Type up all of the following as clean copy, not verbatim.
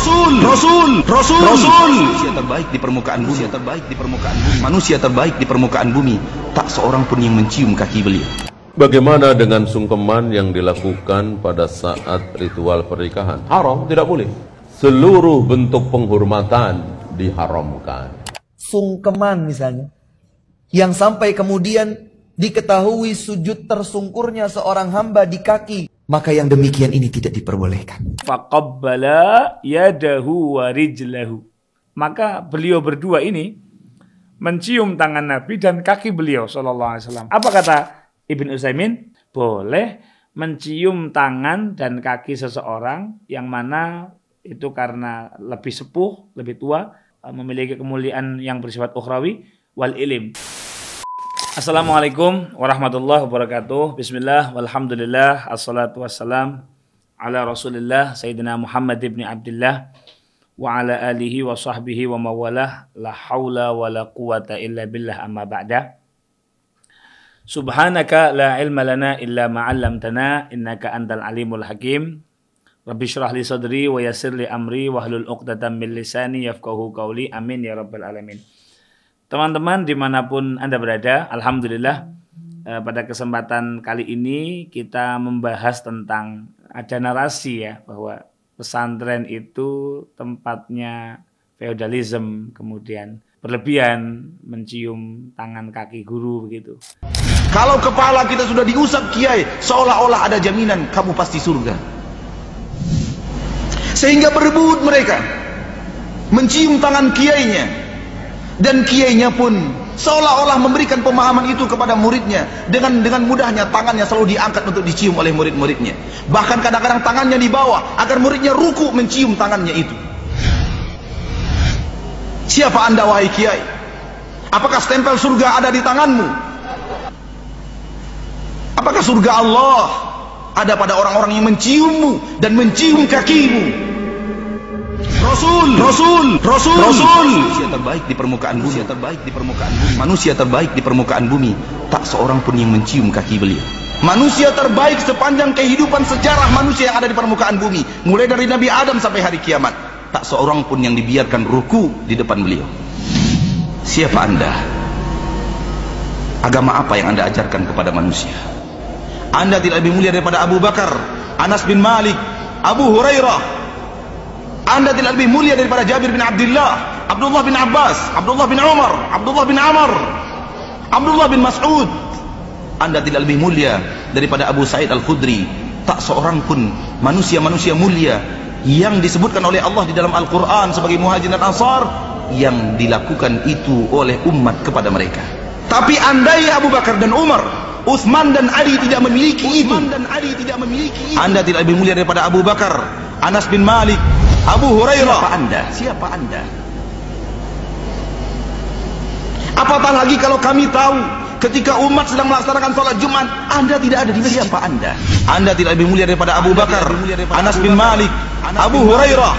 Rasul. Manusia terbaik di permukaan bumi. Manusia terbaik di permukaan bumi. Tak seorang pun yang mencium kaki beliau. Bagaimana dengan sungkeman yang dilakukan pada saat ritual pernikahan? Haram, tidak boleh. Seluruh bentuk penghormatan diharamkan. Sungkeman misalnya, yang sampai kemudian diketahui sujud tersungkurnya seorang hamba di kaki, maka yang demikian ini tidak diperbolehkan. Faqabbala yadahu wa rijlahu. Maka beliau berdua ini mencium tangan Nabi dan kaki beliau sallallahu alaihi wasallam. Apa kata Ibnu Utsaimin? Boleh mencium tangan dan kaki seseorang yang mana itu karena lebih sepuh, lebih tua, memiliki kemuliaan yang bersifat ukhrawi wal ilim. Assalamualaikum warahmatullahi wabarakatuh. Bismillah walhamdulillah assalatu wassalam ala Rasulillah Sayyidina Muhammad ibn Abdullah wa ala alihi wa sahbihi wa mawalah. La haula wa la quwata illa billah, amma ba'da. Subhanaka la ilma lana illa ma 'allamtana innaka antal alimul hakim. Rabbi shrah li sadri wa yassir li amri wahlul 'uqdatam min lisani yafqahu qawli. Amin ya rabbal alamin. Teman-teman dimanapun Anda berada, alhamdulillah pada kesempatan kali ini kita membahas tentang ada narasi ya, bahwa pesantren itu tempatnya feodalisme, kemudian berlebihan mencium tangan kaki guru begitu. Kalau kepala kita sudah diusap kiai, seolah-olah ada jaminan kamu pasti surga. Sehingga berebut mereka mencium tangan kiainya. Dan kiainya pun seolah-olah memberikan pemahaman itu kepada muridnya. Dengan mudahnya tangannya selalu diangkat untuk dicium oleh murid-muridnya. Bahkan kadang-kadang tangannya dibawa agar muridnya ruku mencium tangannya itu. Siapa Anda wahai kiai? Apakah stempel surga ada di tanganmu? Apakah surga Allah ada pada orang-orang yang menciummu dan mencium kakimu? Rasul. Manusia terbaik di permukaan bumi. Manusia terbaik di permukaan bumi. Tak seorang pun yang mencium kaki beliau. Manusia terbaik sepanjang kehidupan sejarah manusia yang ada di permukaan bumi, mulai dari Nabi Adam sampai hari kiamat. Tak seorang pun yang dibiarkan ruku di depan beliau. Siapa Anda? Agama apa yang Anda ajarkan kepada manusia? Anda tidak lebih mulia daripada Abu Bakar, Anas bin Malik, Abu Hurairah. Anda tidak lebih mulia daripada Jabir bin Abdullah, Abdullah bin Abbas, Abdullah bin Umar, Abdullah bin Amr, Abdullah bin Mas'ud. Anda tidak lebih mulia daripada Abu Sa'id Al-Khudri. Tak seorang pun manusia-manusia mulia yang disebutkan oleh Allah di dalam Al-Quran sebagai Muhajirin dan Ansar yang dilakukan itu oleh umat kepada mereka. Tapi andai Abu Bakar dan Umar, Utsman dan Ali tidak memiliki itu, Anda tidak lebih mulia daripada Abu Bakar, Anas bin Malik, Abu Hurairah. Siapa Anda? Apatah lagi kalau kami tahu ketika umat sedang melaksanakan sholat Jumat, Anda tidak ada di masjid. Siapa Anda? Anda tidak lebih mulia daripada Abu Bakar, Anas bin Malik, Abu Hurairah.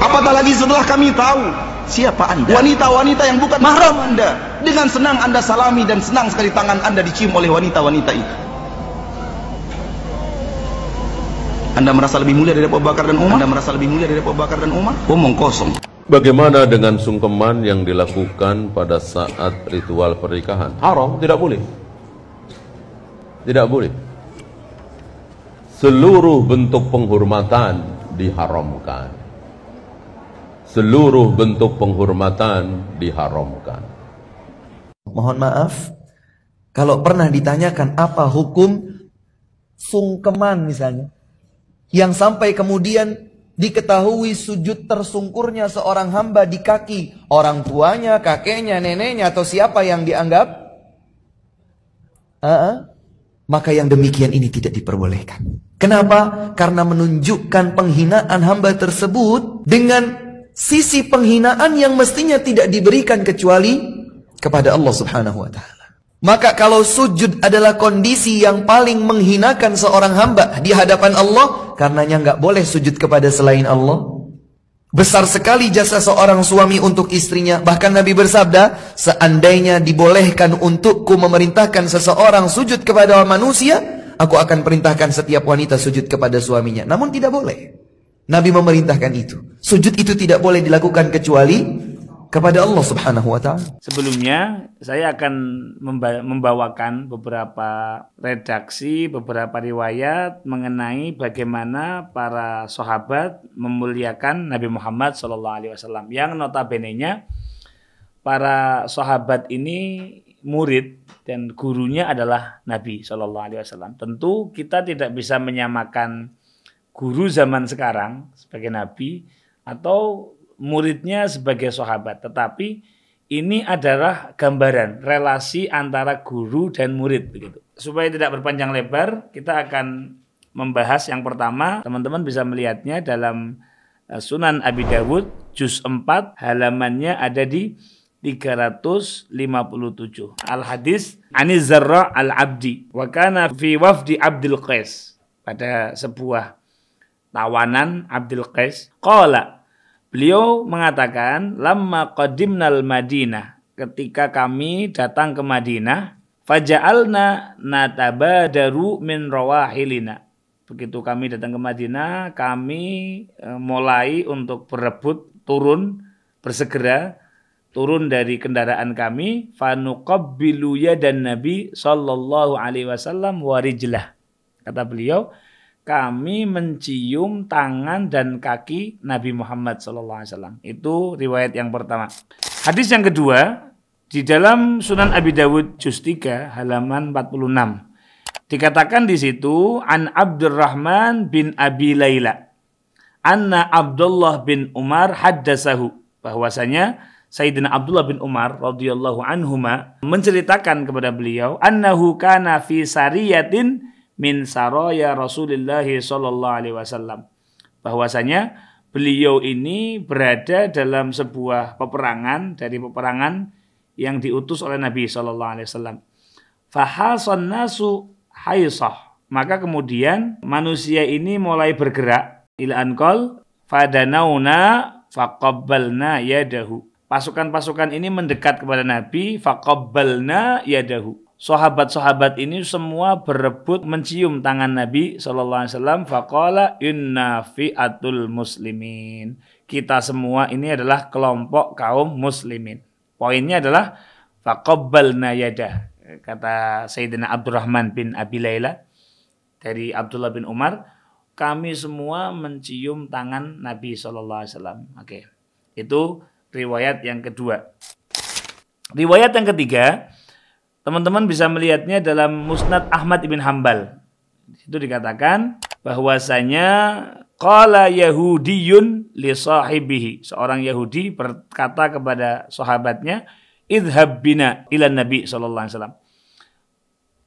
Apatah lagi setelah kami tahu siapa Anda? Wanita-wanita yang bukan mahram Anda, dengan senang Anda salami dan senang sekali tangan Anda dicium oleh wanita-wanita itu. Anda merasa lebih mulia dari Abu Bakar dan Umar? Omong kosong. Bagaimana dengan sungkeman yang dilakukan pada saat ritual pernikahan? Haram, tidak boleh. Tidak boleh. Seluruh bentuk penghormatan diharamkan. Seluruh bentuk penghormatan diharamkan. Mohon maaf, kalau pernah ditanyakan apa hukum sungkeman misalnya, yang sampai kemudian diketahui sujud tersungkurnya seorang hamba di kaki orang tuanya, kakeknya, neneknya, atau siapa yang dianggap, maka yang demikian ini tidak diperbolehkan. Kenapa? Karena menunjukkan penghinaan hamba tersebut dengan sisi penghinaan yang mestinya tidak diberikan kecuali kepada Allah Subhanahu wa Ta'ala. Maka kalau sujud adalah kondisi yang paling menghinakan seorang hamba di hadapan Allah, karenanya nggak boleh sujud kepada selain Allah. Besar sekali jasa seorang suami untuk istrinya. Bahkan Nabi bersabda, seandainya dibolehkan untukku memerintahkan seseorang sujud kepada manusia, aku akan perintahkan setiap wanita sujud kepada suaminya. Namun tidak boleh. Nabi memerintahkan itu. Sujud itu tidak boleh dilakukan kecuali kepada Allah Subhanahu wa ta'ala. Sebelumnya saya akan membawakan beberapa redaksi, beberapa riwayat mengenai bagaimana para sahabat memuliakan Nabi Muhammad SAW, yang notabene-nya para sahabat ini murid dan gurunya adalah Nabi SAW. Tentu kita tidak bisa menyamakan guru zaman sekarang sebagai Nabi atau muridnya sebagai sahabat, tetapi ini adalah gambaran relasi antara guru dan murid begitu. Supaya tidak berpanjang lebar, kita akan membahas yang pertama. Teman-teman bisa melihatnya dalam Sunan Abi Dawud juz 4, halamannya ada di 357. Al-hadis Aniz Zarra al-Abdi wa kana fi wafdi Abdul Qais, pada sebuah tawanan Abdul Qais. Qala, beliau mengatakan, lamma qadimnal Madinah, ketika kami datang ke Madinah, faja'alna natabadaru min rawahilina. Begitu kami datang ke Madinah, kami mulai untuk berebut bersegera turun dari kendaraan kami, fanuqabbilu yadan Nabi sallallahu alaihi wasallam wa rijlah. Kata beliau, kami mencium tangan dan kaki Nabi Muhammad SAW. Itu riwayat yang pertama. Hadis yang kedua, di dalam Sunan Abi Dawud juz 3 halaman 46. Dikatakan di situ, an Abdurrahman bin Abi Laila, anna Abdullah bin Umar haddasahu, bahwasanya Sayyidina Abdullah bin Umar radhiyallahu anhuma menceritakan kepada beliau, annahu kana fi sariyatin min saraya Rasulullah sallallahu alaihi wasallam, bahwasanya beliau ini berada dalam sebuah peperangan dari peperangan yang diutus oleh Nabi sallallahu alaihi wasallam. Fahasan nasu haisah, maka kemudian manusia ini mulai bergerak, ila anqal fadanauna faqabbalna yadahu. Pasukan-pasukan ini mendekat kepada Nabi, faqabbalna yadahu. Sahabat-sahabat ini semua berebut mencium tangan Nabi SAW. Faqala inna fi'atul muslimin. Kita semua ini adalah kelompok kaum muslimin. Poinnya adalah faqabbalna yadah. Kata Sayyidina Abdurrahman bin Abi Laila dari Abdullah bin Umar, kami semua mencium tangan Nabi SAW. Oke. Itu riwayat yang kedua. Riwayat yang ketiga, teman-teman bisa melihatnya dalam Musnad Ahmad ibn Hanbal. Di situ dikatakan bahwasanya qala Yahudiyun li sahibihi, seorang Yahudi berkata kepada sahabatnya, idhab bina ila Nabi sallallahu alaihi wasallam.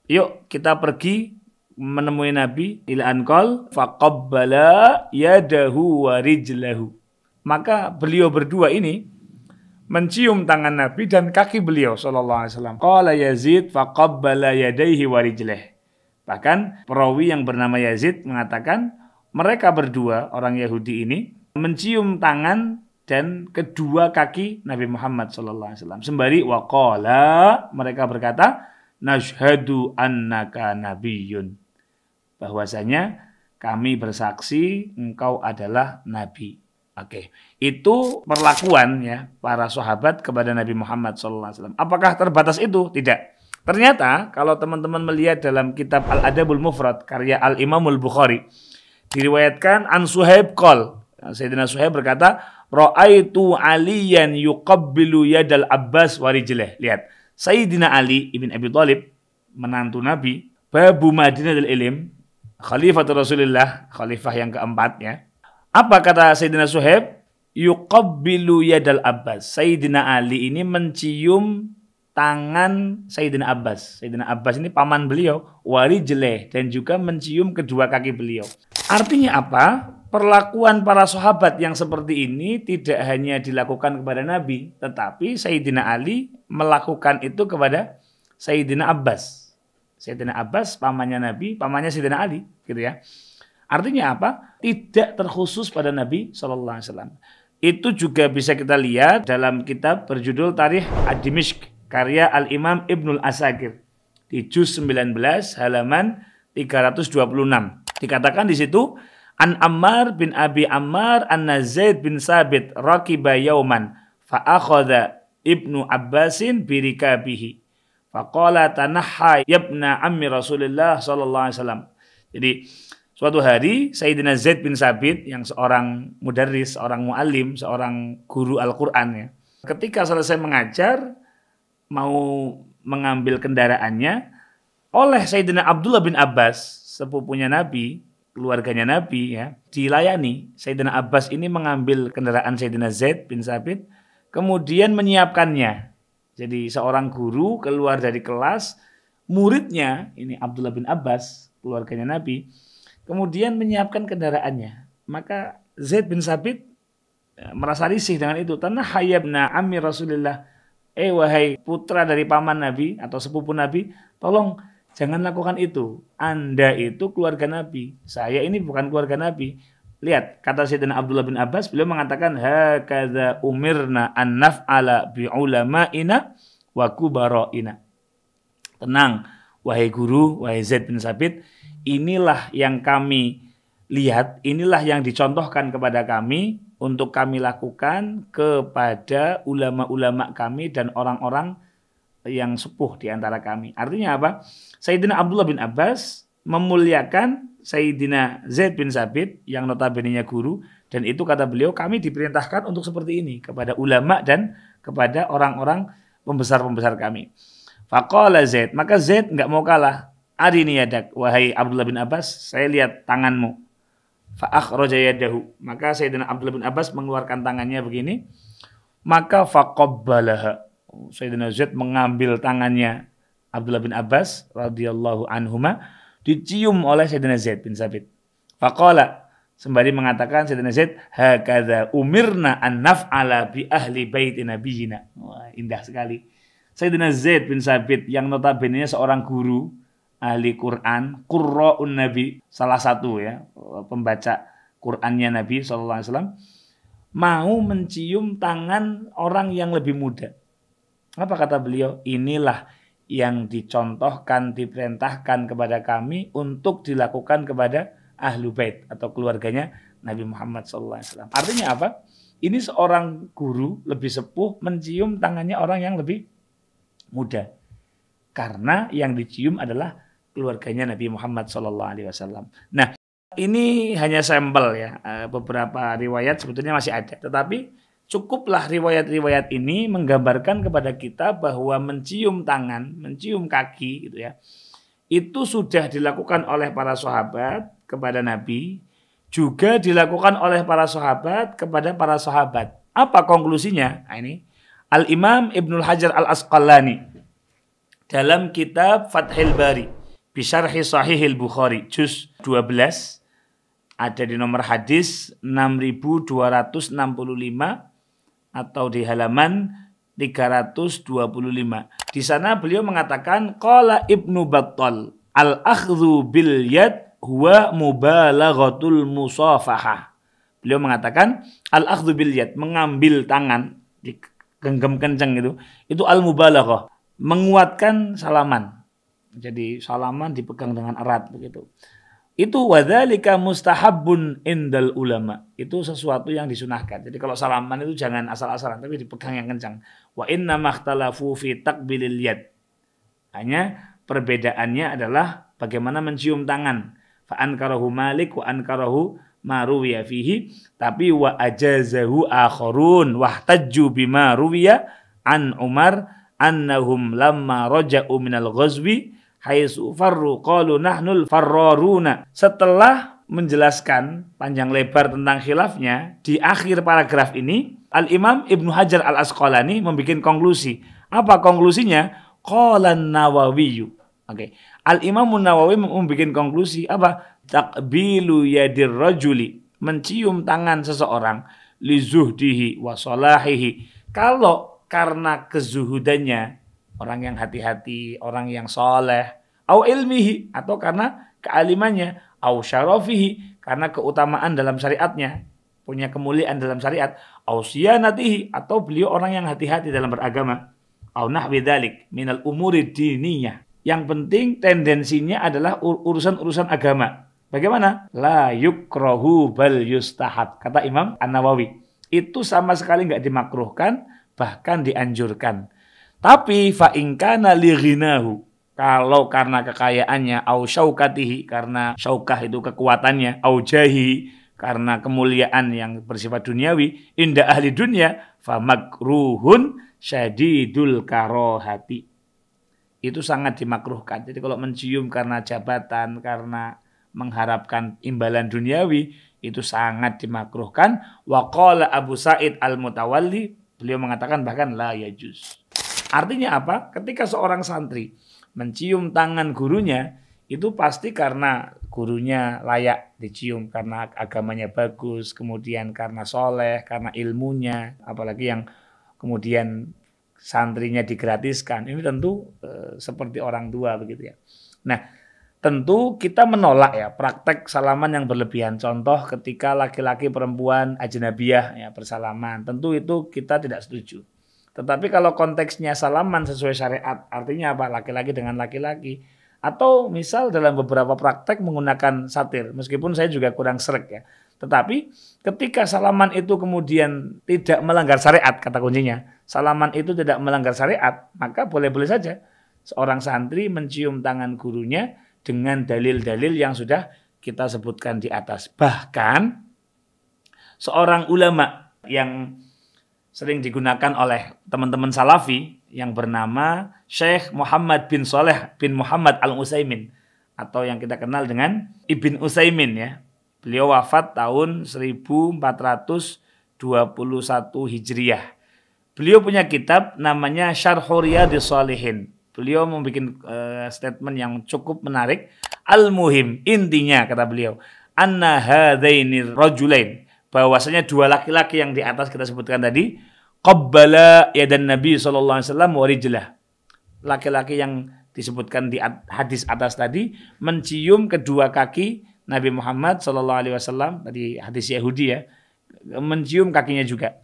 Yuk kita pergi menemui Nabi, ila anqal faqabbala yadahu wa rijlahu. Maka beliau berdua ini mencium tangan Nabi dan kaki beliau sallallahu alaihi wasallam. Qala Yazid faqabbala yadayhi wa rijlah. Bahkan perawi yang bernama Yazid mengatakan mereka berdua orang Yahudi ini mencium tangan dan kedua kaki Nabi Muhammad sallallahu alaihi wasallam. Sembari waqala, mereka berkata, nashhadu annaka nabiyyun. Bahwasanya kami bersaksi engkau adalah nabi. Oke, itu perlakuan ya para sahabat kepada Nabi Muhammad SAW. Apakah terbatas itu? Tidak. Ternyata kalau teman-teman melihat dalam kitab Al-Adabul Mufrad karya Al-Imamul Bukhari, diriwayatkan an Suhaib qol, Sayyidina Suhaib berkata, ra'aitu Aliyan yuqabbilu yadal Abbas wa rijlah. Lihat, Sayyidina Ali ibn Abi Thalib, menantu Nabi, babu Madinatul Ilm, Khalifatul Rasulullah, khalifah yang keempat ya. Apa kata Sayyidina Suhaib? Yuqabbilu yadal Abbas. Sayyidina Ali ini mencium tangan Sayyidina Abbas. Sayyidina Abbas ini paman beliau, warijleh, dan juga mencium kedua kaki beliau. Artinya apa? Perlakuan para sahabat yang seperti ini tidak hanya dilakukan kepada Nabi, tetapi Sayyidina Ali melakukan itu kepada Sayyidina Abbas. Sayyidina Abbas pamannya Nabi, pamannya Sayyidina Ali, gitu ya. Artinya apa? Tidak terkhusus pada Nabi SAW. Itu juga bisa kita lihat dalam kitab berjudul Tarikh Ad-Dimishq karya Al-Imam Ibnul Asakir di juz 19 halaman 326. Dikatakan di situ, An Ammar bin Abi Ammar anna Zaid bin Sabit raqiba yauman fa akhadha Ibnu Abbasin birikabihi faqala tanahha yabna ammi Rasulillah sallallahu alaihi wasallam. Jadi suatu hari Sayyidina Zaid bin Sabit yang seorang mudarris, seorang muallim, seorang guru Al-Qur'an ya. Ketika selesai mengajar mau mengambil kendaraannya oleh Sayyidina Abdullah bin Abbas, sepupunya Nabi, keluarganya Nabi ya, dilayani. Sayyidina Abbas ini mengambil kendaraan Sayyidina Zaid bin Sabit, kemudian menyiapkannya. Jadi seorang guru keluar dari kelas, muridnya ini Abdullah bin Abbas, keluarganya Nabi, kemudian menyiapkan kendaraannya. Maka Zaid bin Sabit merasa risih dengan itu. Tanah hayabna ammi Rasulillah, wahai putra dari paman Nabi atau sepupu Nabi, tolong jangan lakukan itu. Anda itu keluarga Nabi. Saya ini bukan keluarga Nabi. Lihat, kata Sayyidina Abdullah bin Abbas, beliau mengatakan, hakadha umirna an naf'ala bi'ulama'ina wa kubara'ina. Tenang, wahai guru, wahai Zaid bin Sabit, inilah yang kami lihat, inilah yang dicontohkan kepada kami untuk kami lakukan kepada ulama-ulama kami dan orang-orang yang sepuh di antara kami. Artinya apa? Sayyidina Abdullah bin Abbas memuliakan Sayyidina Zaid bin Sabit yang notabene-nya guru, dan itu kata beliau kami diperintahkan untuk seperti ini kepada ulama dan kepada orang-orang pembesar-pembesar kami. Faqala Zaid, maka Zaid enggak mau kalah. Arini yadak, wahai Abdullah bin Abbas, saya lihat tanganmu. Fa akhraja yadahu, maka Sayyidina Abdullah bin Abbas mengeluarkan tangannya begini, maka faqabbalaha. Sayyidina Zaid mengambil tangannya Abdullah bin Abbas radhiyallahu anhuma, dicium oleh Sayyidina Zaid bin Sabit. Faqala, sembari mengatakan Sayyidina Zaid, hakadha umirna an naf'ala bi ahli baiti nabiyina. Wah, indah sekali. Sayyidina Zaid bin Sabit yang notabene seorang guru ahli Quran, qurra'un Nabi, salah satu ya pembaca Qurannya Nabi sallallahu alaihi wasallam, mau mencium tangan orang yang lebih muda. Apa kata beliau? Inilah yang dicontohkan, diperintahkan kepada kami untuk dilakukan kepada ahlu bait atau keluarganya Nabi Muhammad SAW. Artinya apa? Ini seorang guru lebih sepuh mencium tangannya orang yang lebih muda. Karena yang dicium adalah keluarganya Nabi Muhammad SAW. Nah, ini hanya sampel ya. Beberapa riwayat sebetulnya masih ada. Tetapi cukuplah riwayat-riwayat ini menggambarkan kepada kita bahwa mencium tangan, mencium kaki gitu ya, itu sudah dilakukan oleh para sahabat kepada Nabi, juga dilakukan oleh para sahabat kepada para sahabat. Apa konklusinya? Nah, ini Al-Imam Ibnul Hajar Al-Asqalani dalam kitab Fathil Bari Bisyarhi Sahihil Bukhari juz 12 ada di nomor hadis 6265 atau di halaman 325. Di sana beliau mengatakan qala Ibnu Battal al-akhdhu bil yad huwa mubalaghatul musafahah. Beliau mengatakan al-akhdhu bil yad, mengambil tangan, digenggam kencang itu al-mubalaghah, menguatkan salaman. Jadi salaman dipegang dengan erat begitu. Itu wadzalika mustahabbun indal ulama. Itu sesuatu yang disunahkan. Jadi kalau salaman itu jangan asal-asalan, tapi dipegang yang kencang. Wa inna makhtalafu fi taqbilil yad. Hanya perbedaannya adalah bagaimana mencium tangan. Fa ankarahu Malik wa ankarahu ma ruwiya fihi, tapi wa ajazahu akharun wahtajju bima ruwiya an Umar annahum lamma raja'u minal ghazwi haitsu farru qalu nahnul farraruna. Setelah menjelaskan panjang lebar tentang khilafnya, di akhir paragraf ini Al-Imam Ibnu Hajar Al-Asqalani membuat konklusi. Apa konklusinya? Qala an-Nawawi. Oke. Al-Imam Nawawi membuat konklusi apa? Taqbilu yadir rajuli, mencium tangan seseorang, li zuhdihi wa salahihi. Kalau karena kezuhudannya, orang yang hati-hati, orang yang soleh, au ilmihi, atau karena kealimannya, au syarafihi, karena keutamaan dalam syariatnya, punya kemuliaan dalam syariat, au siyanatihi, atau beliau orang yang hati-hati dalam beragama, au nahwi dzalik minal umuri diniyah. Yang penting tendensinya adalah urusan-urusan agama. Bagaimana? La yukrahu bal yustahab. Kata Imam An-Nawawi. Itu sama sekali nggak dimakruhkan, bahkan dianjurkan. Tapi fa in kana li ghinahu. Kalau karena kekayaannya, au syaukatihi, karena syaukah itu kekuatannya, au jahi, karena kemuliaan yang bersifat duniawi, inda ahli dunia, fa makruhun syadidul karohati. Itu sangat dimakruhkan. Jadi kalau mencium karena jabatan, karena mengharapkan imbalan duniawi, itu sangat dimakruhkan. Wa qala Abu Sa'id Al-Mutawalli, beliau mengatakan bahkan la yajuz. Artinya apa? Ketika seorang santri mencium tangan gurunya, itu pasti karena gurunya layak dicium, karena agamanya bagus, kemudian karena soleh, karena ilmunya, apalagi yang kemudian santrinya digratiskan. Ini tentu seperti orang tua begitu ya. Nah, tentu kita menolak ya praktek salaman yang berlebihan. Contoh ketika laki-laki perempuan ajnabiyah ya bersalaman, tentu itu kita tidak setuju. Tetapi kalau konteksnya salaman sesuai syariat, artinya apa? Laki-laki dengan laki-laki. Atau misal dalam beberapa praktek menggunakan satir, meskipun saya juga kurang sreg ya. Tetapi ketika salaman itu kemudian tidak melanggar syariat, kata kuncinya, salaman itu tidak melanggar syariat, maka boleh-boleh saja seorang santri mencium tangan gurunya dengan dalil-dalil yang sudah kita sebutkan di atas. Bahkan seorang ulama yang sering digunakan oleh teman-teman salafi yang bernama Syekh Muhammad bin Saleh bin Muhammad Al-Utsaimin, atau yang kita kenal dengan Ibn Utsaimin ya. Beliau wafat tahun 1421 Hijriah. Beliau punya kitab namanya Syarhu Riyadhis Shalihin. Beliau membuat statement yang cukup menarik. Al-muhim, intinya kata beliau, anna hadaini rajulain, bahwasanya dua laki-laki yang di atas kita sebutkan tadi, qabbala yadan Nabi sallallahu alaihi wasallam wa rijlah. Laki-laki yang disebutkan di hadis atas tadi mencium kedua kaki Nabi Muhammad sallallahu alaihi wasallam, tadi hadis Yahudi ya, mencium kakinya juga.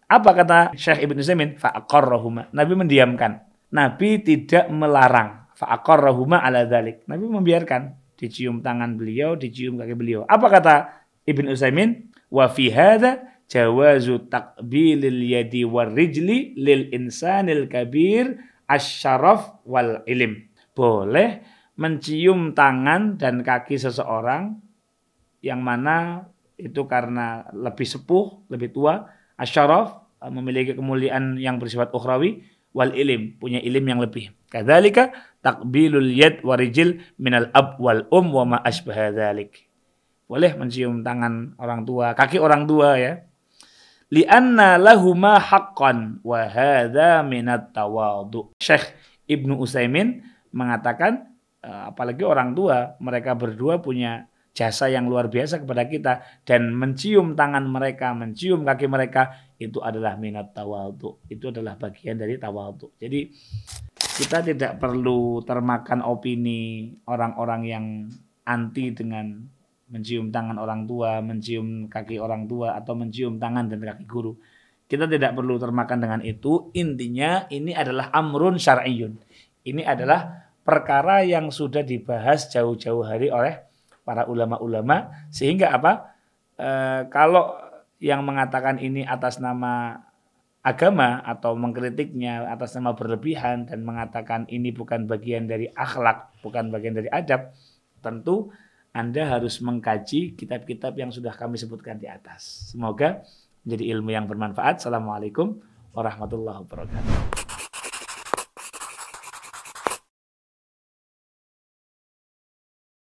Apa kata Syekh Ibn Utsaimin? Fa aqarrahuma. Nabi mendiamkan. Nabi tidak melarang. Fa aqarrahuma ala dzalik. Nabi membiarkan dicium tangan beliau, dicium kaki beliau. Apa kata Ibn Utsaimin? Wa fi hadza jawazu taqbilil yadi war rijli lil insanil kabir asyaraf wal ilim. Boleh mencium tangan dan kaki seseorang yang mana itu karena lebih sepuh, lebih tua, asyaraf, memiliki kemuliaan yang bersifat ukhrawi, wal ilim, punya ilim yang lebih. Kadzalika taqbilul yad wa rijl minal ab wal wa ma asbaha dzalik. Boleh mencium tangan orang tua, kaki orang tua ya. Li'anna lahuma haqqan wa hadza minat tawadhu. Syekh Ibnu Utsaimin mengatakan apalagi orang tua, mereka berdua punya jasa yang luar biasa kepada kita, dan mencium tangan mereka, mencium kaki mereka itu adalah minat tawadhu. Itu adalah bagian dari tawadhu. Jadi kita tidak perlu termakan opini orang-orang yang anti dengan mencium tangan orang tua, mencium kaki orang tua, atau mencium tangan dan kaki guru. Kita tidak perlu termakan dengan itu. Intinya ini adalah amrun syar'iyyun. Ini adalah perkara yang sudah dibahas jauh-jauh hari oleh para ulama-ulama. Sehingga apa? Kalau yang mengatakan ini atas nama agama atau mengkritiknya atas nama berlebihan dan mengatakan ini bukan bagian dari akhlak, bukan bagian dari adab, tentu Anda harus mengkaji kitab-kitab yang sudah kami sebutkan di atas. Semoga menjadi ilmu yang bermanfaat. Assalamualaikum warahmatullahi wabarakatuh.